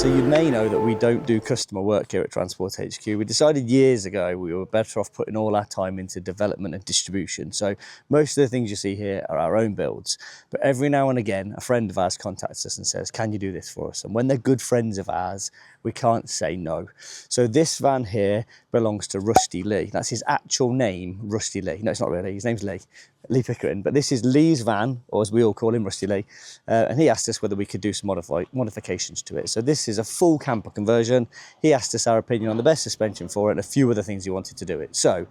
So you may know that we don't do customer work here at Transport HQ. We decided years ago we were better off putting all our time into development and distribution. So most of the things you see here are our own builds. But every now and again, a friend of ours contacts us and says, can you do this for us? And when they're good friends of ours, we can't say no. So this van here belongs to Rusty Lee. That's his actual name, Rusty Lee. No, it's not really. His name's Lee Pickering. But this is Lee's van, or as we all call him, Rusty Lee. And he asked us whether we could do some modifications to it. So this is a full camper conversion. He asked us our opinion on the best suspension for it and a few other things he wanted to do it. So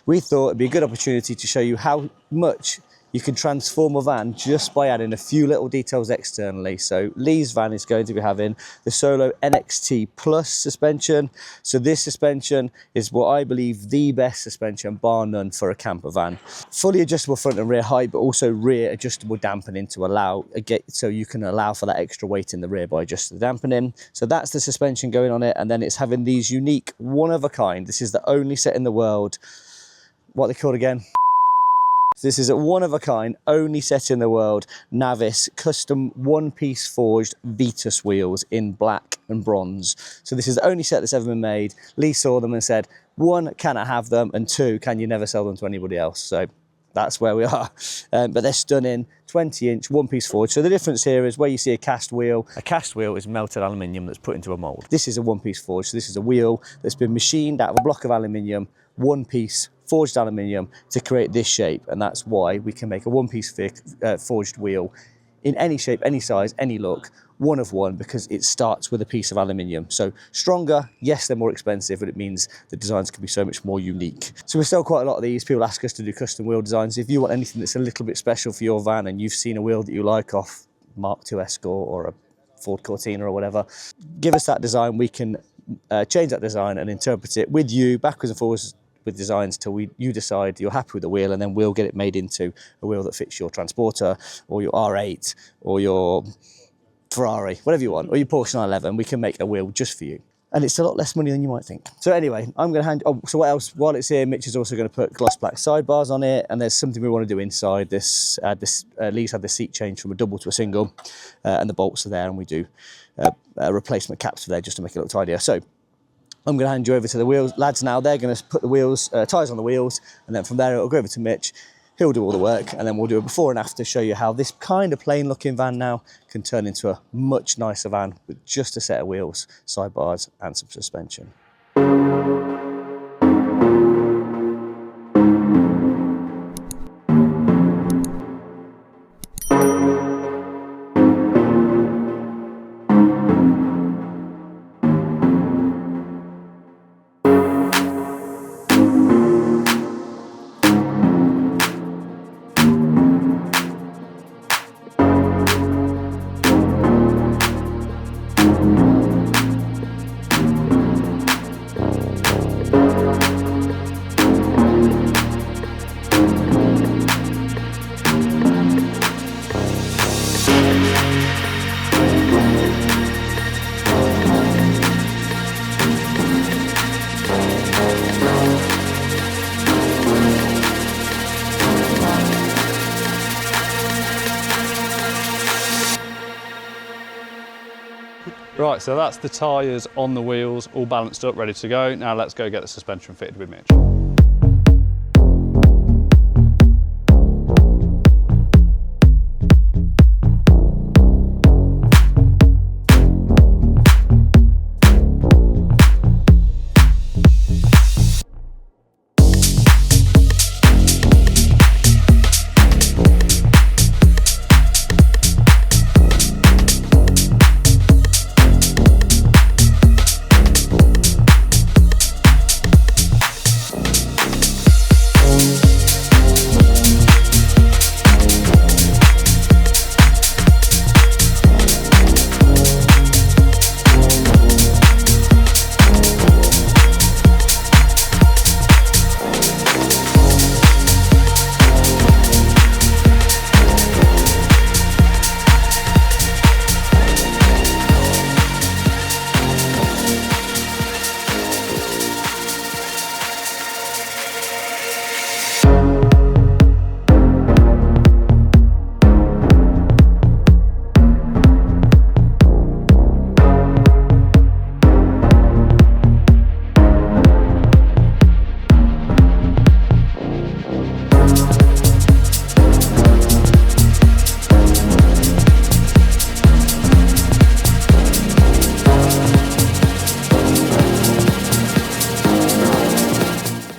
we thought it'd be a good opportunity to show you how much you can transform a van just by adding a few little details externally. So Lee's van is going to be having the Solo NXT Plus suspension. So this suspension is what I believe the best suspension, bar none, for a camper van. Fully adjustable front and rear height, but also rear adjustable dampening to allow, so you can allow for that extra weight in the rear by adjusting the dampening. So that's the suspension going on it. And then it's having these unique, one of a kind. This is the only set in the world. What are they called again? This is a one-of-a-kind, only set in the world, Navis custom one-piece forged Vitus wheels in black and bronze. So this is the only set that's ever been made. Lee saw them and said, one, can I have them? And two, can you never sell them to anybody else? So that's where we are. But they're stunning, 20-inch, one-piece forged. So the difference here is where you see a cast wheel is melted aluminium that's put into a mould. This is a one-piece forged. So this is a wheel that's been machined out of a block of aluminium, one-piece forged aluminium to create this shape, and that's why we can make a one-piece forged wheel in any shape, any size, any look, one of one, because it starts with a piece of aluminium. So stronger, yes, they're more expensive, but it means the designs can be so much more unique. So we sell quite a lot of these. People ask us to do custom wheel designs. If you want anything that's a little bit special for your van and you've seen a wheel that you like off Mark II Escort or a Ford Cortina or whatever, give us that design. We can change that design and interpret it with you backwards and forwards with designs till you decide you're happy with the wheel, and then we'll get it made into a wheel that fits your Transporter or your R8 or your Ferrari, whatever you want, or your Porsche 911. We can make a wheel just for you. And it's a lot less money than you might think. So anyway, I'm going to so what else? While it's here, Mitch is also going to put gloss black sidebars on it, and there's something we want to do inside this. Lee's had the seat change from a double to a single, and the bolts are there, and we do replacement caps for there just to make it look tidier. So I'm going to hand you over to the wheels lads now. They're going to put the wheels, tyres on the wheels, and then from there it'll go over to Mitch. He'll do all the work, and then we'll do a before and after, show you how this kind of plain looking van now can turn into a much nicer van with just a set of wheels, sidebars and some suspension. Right, so that's the tyres on the wheels, all balanced up, ready to go. Now let's go get the suspension fitted with Mitch.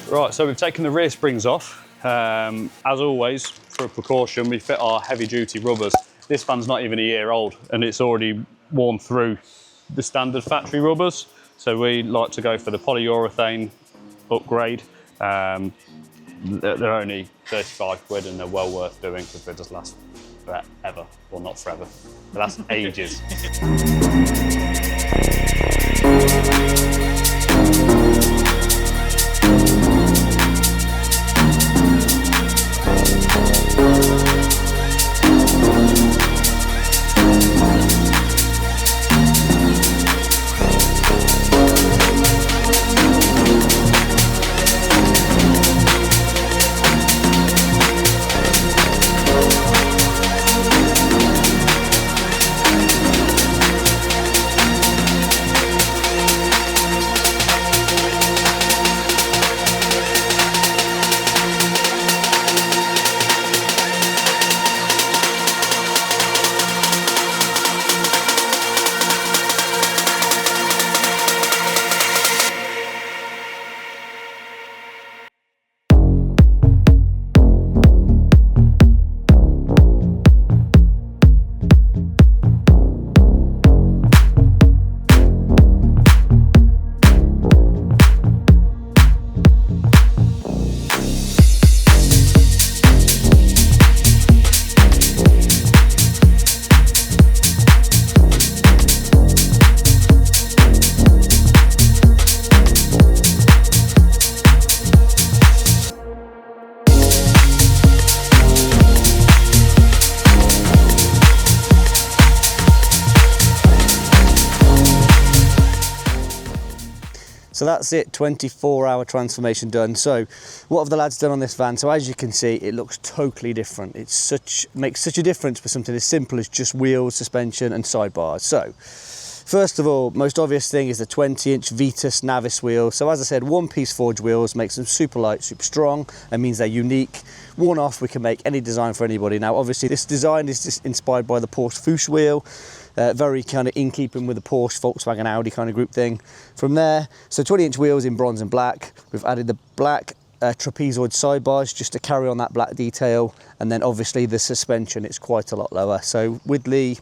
Right, so we've taken the rear springs off. As always, for a precaution, we fit our heavy duty rubbers. This van's not even a year old and it's already worn through the standard factory rubbers. So we like to go for the polyurethane upgrade. They're only 35 quid and they're well worth doing because they just last forever. Well, not forever, they last ages. So that's it, 24-hour transformation done. So what have the lads done on this van? So as you can see, it looks totally different. Makes such a difference for something as simple as just wheels, suspension and sidebars. So first of all, most obvious thing is the 20-inch Vitus Navis wheel. So as I said, one-piece forged wheels makes them super light, super strong, and means they're unique. One off, we can make any design for anybody. Now, obviously, this design is just inspired by the Porsche Fuchs wheel, very kind of in keeping with the Porsche, Volkswagen, Audi kind of group thing. From there, so 20-inch wheels in bronze and black. We've added the black trapezoid sidebars just to carry on that black detail, and then obviously the suspension, it's quite a lot lower. So with Lee,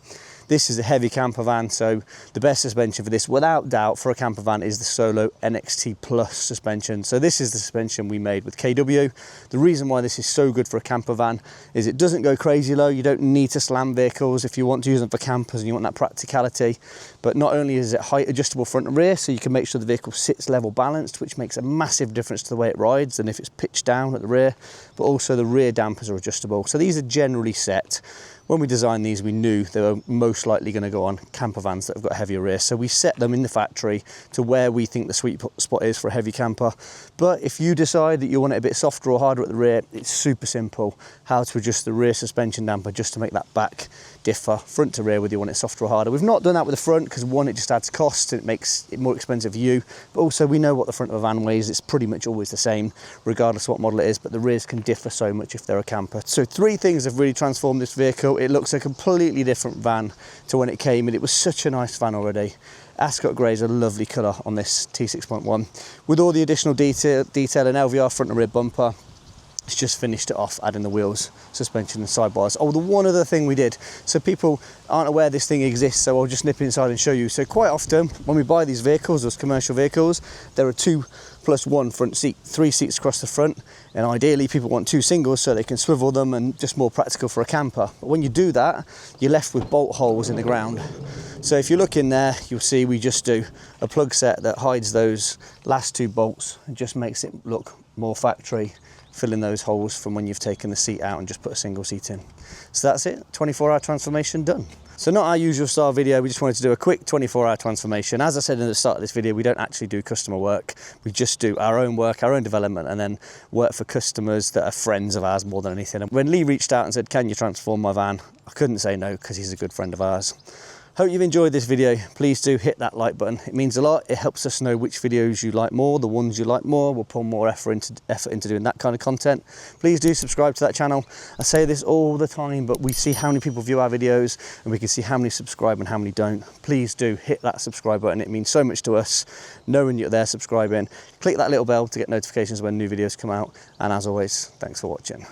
this is a heavy camper van, so the best suspension for this, without doubt, for a camper van is the Solo NXT Plus suspension. So this is the suspension we made with KW. The reason why this is so good for a camper van is it doesn't go crazy low. You don't need to slam vehicles if you want to use them for campers and you want that practicality. But not only is it height adjustable front and rear, so you can make sure the vehicle sits level balanced, which makes a massive difference to the way it rides than if it's pitched down at the rear, but also the rear dampers are adjustable. So these are generally set. When we designed these, we knew they were most likely going to go on camper vans that have got heavier rear. So we set them in the factory to where we think the sweet spot is for a heavy camper. But if you decide that you want it a bit softer or harder at the rear, it's super simple how to adjust the rear suspension damper just to make that back differ front to rear, whether you want it softer or harder. We've not done that with the front because one, it just adds cost and it makes it more expensive for you. But also we know what the front of a van weighs. It's pretty much always the same, regardless of what model it is, but the rears can differ so much if they're a camper. So three things have really transformed this vehicle. It looks a completely different van to when it came in. It was such a nice van already. Ascot grey is a lovely colour on this T6.1 with all the additional detail and LVR front and rear bumper. It's just finished it off, adding the wheels, suspension and sidebars. Oh, the one other thing we did, so people aren't aware this thing exists, so I'll just nip inside and show you. So quite often when we buy these vehicles, those commercial vehicles, there are 2+1 front seat, 3 seats across the front, and ideally people want 2 singles so they can swivel them and just more practical for a camper. But when you do that, you're left with bolt holes in the ground. So if you look in there, you'll see we just do a plug set that hides those last 2 bolts and just makes it look more factory, filling those holes from when you've taken the seat out and just put a single seat in. So that's it, 24-hour transformation done. So not our usual style video, we just wanted to do a quick 24-hour transformation. As I said in the start of this video, we don't actually do customer work. We just do our own work, our own development, and then work for customers that are friends of ours more than anything. And when Lee reached out and said, can you transform my van? I couldn't say no because he's a good friend of ours. Hope you've enjoyed this video. Please do hit that like button. It means a lot. It helps us know which videos you like more, the ones you like more. We'll put more effort into doing that kind of content. Please do subscribe to that channel. I say this all the time, but we see how many people view our videos and we can see how many subscribe and how many don't. Please do hit that subscribe button. It means so much to us knowing you're there subscribing. Click that little bell to get notifications when new videos come out. And as always, thanks for watching.